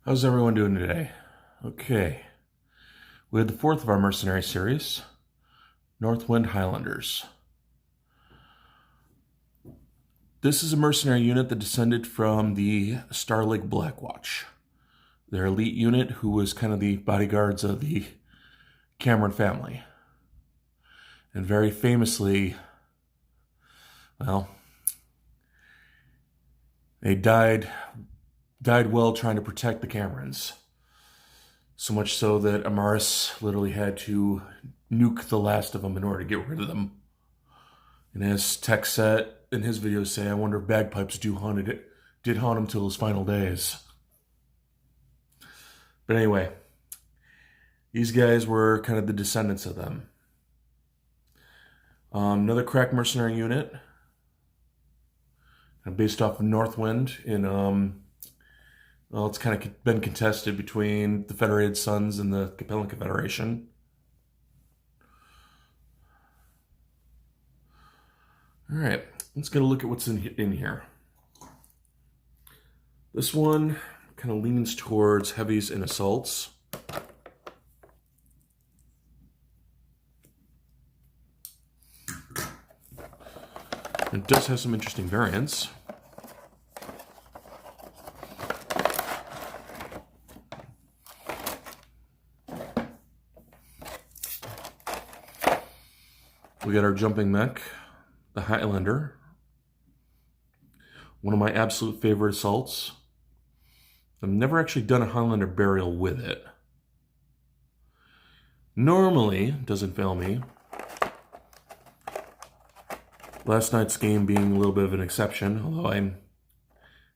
How's everyone doing today? Okay, we had the fourth of our mercenary series, Northwind Highlanders. This is a mercenary unit that descended from the Starlink Blackwatch. Their elite unit, who was kind of the bodyguards of the Cameron family. And very famously, well, they died well trying to protect the Camerons. So much so that Amaris literally had to nuke the last of them in order to get rid of them. And as Tech said in his videos say, I wonder if bagpipes did haunt him till his final days. But anyway, these guys were kind of the descendants of them. Another crack mercenary unit, based off of Northwind in well, it's kind of been contested between the Federated Sons and the Capellan Confederation. All right, let's get a look at what's in here. This one kind of leans towards heavies and assaults. It does have some interesting variants. We got our jumping mech, the Highlander. One of my absolute favorite assaults. I've never actually done a Highlander burial with it. Normally, doesn't fail me. Last night's game being a little bit of an exception, although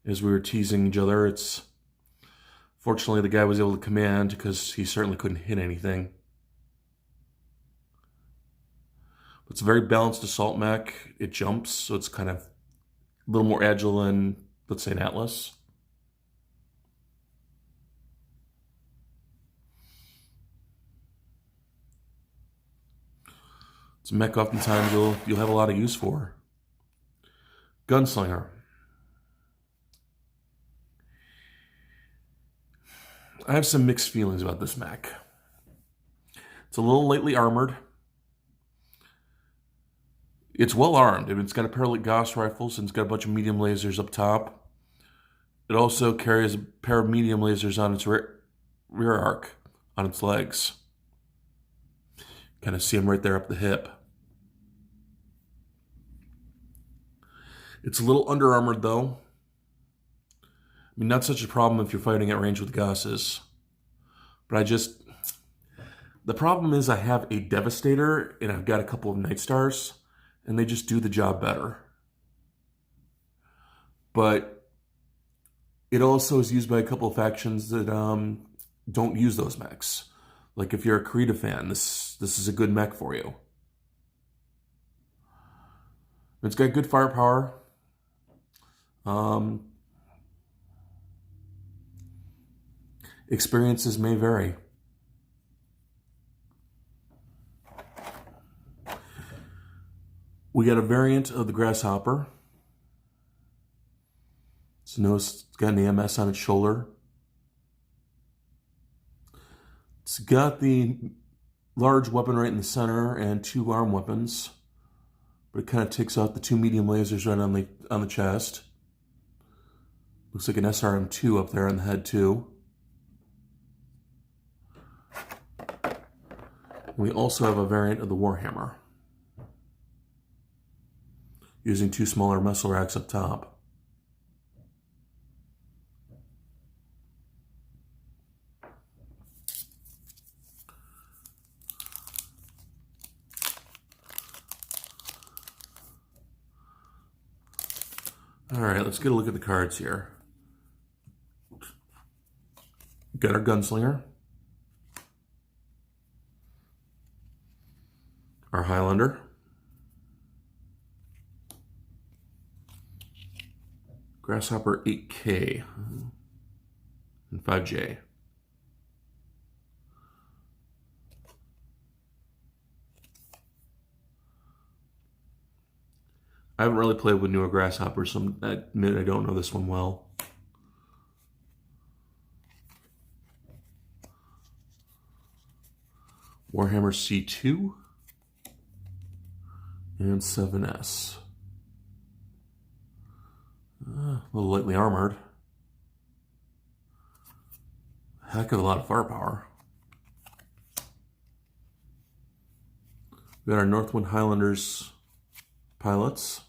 as we were teasing each other, fortunately the guy was able to command because he certainly couldn't hit anything. It's a very balanced assault mech. It jumps, so it's kind of a little more agile than, let's say, an Atlas. It's a mech oftentimes you'll have a lot of use for. Gunslinger. I have some mixed feelings about this mech. It's a little lightly armored. It's well armed. It's got a pair of Gauss rifles and it's got a bunch of medium lasers up top. It also carries a pair of medium lasers on its rear arc, on its legs. Kind of see them right there up the hip. It's a little under armored though. I mean, not such a problem if you're fighting at range with Gausses. But the problem is I have a Devastator and I've got a couple of Night Stars. And they just do the job better. But it also is used by a couple of factions that don't use those mechs. Like if you're a Krita fan, this is a good mech for you. It's got good firepower. Experiences may vary. We got a variant of the Grasshopper. So notice it's got an AMS on its shoulder. It's got the large weapon right in the center and two arm weapons. But it kind of takes out the two medium lasers right on the chest. Looks like an SRM-2 up there on the head too. We also have a variant of the Warhammer, using two smaller muscle racks up top. All right, let's get a look at the cards here. Got our Gunslinger, our Highlander, Grasshopper 8K, and 5J. I haven't really played with newer Grasshoppers, so I admit I don't know this one well. Warhammer C2, and 7S. A little lightly armored. Heck of a lot of firepower. We got our Northwind Highlanders pilots.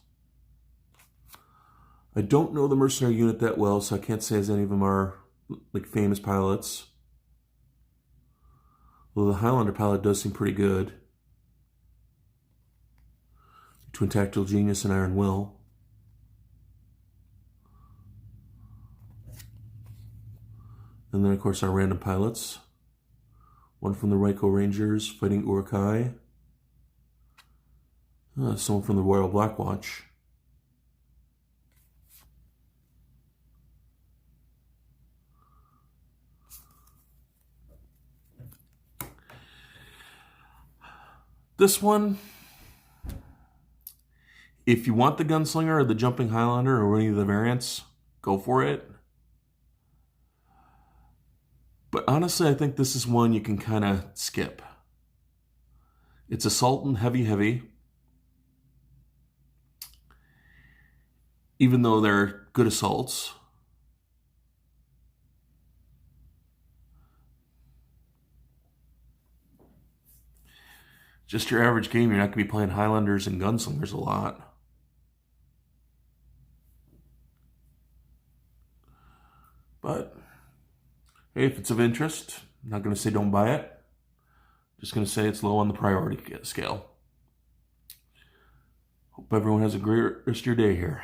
I don't know the mercenary unit that well, so I can't say as any of them are like famous pilots. Although the Highlander pilot does seem pretty good. Between Tactical Genius and Iron Will. And then, of course, our random pilots. One from the Ryko Rangers fighting Urukai. Someone from the Royal Black Watch. This one, if you want the Gunslinger or the Jumping Highlander or any of the variants, go for it. But honestly, I think this is one you can kind of skip. It's assault and heavy. Even though they're good assaults. Just your average game, you're not going to be playing Highlanders and Gunslingers a lot. But, hey, if it's of interest, I'm not going to say don't buy it. Just going to say it's low on the priority scale. Hope everyone has a great rest of your day here.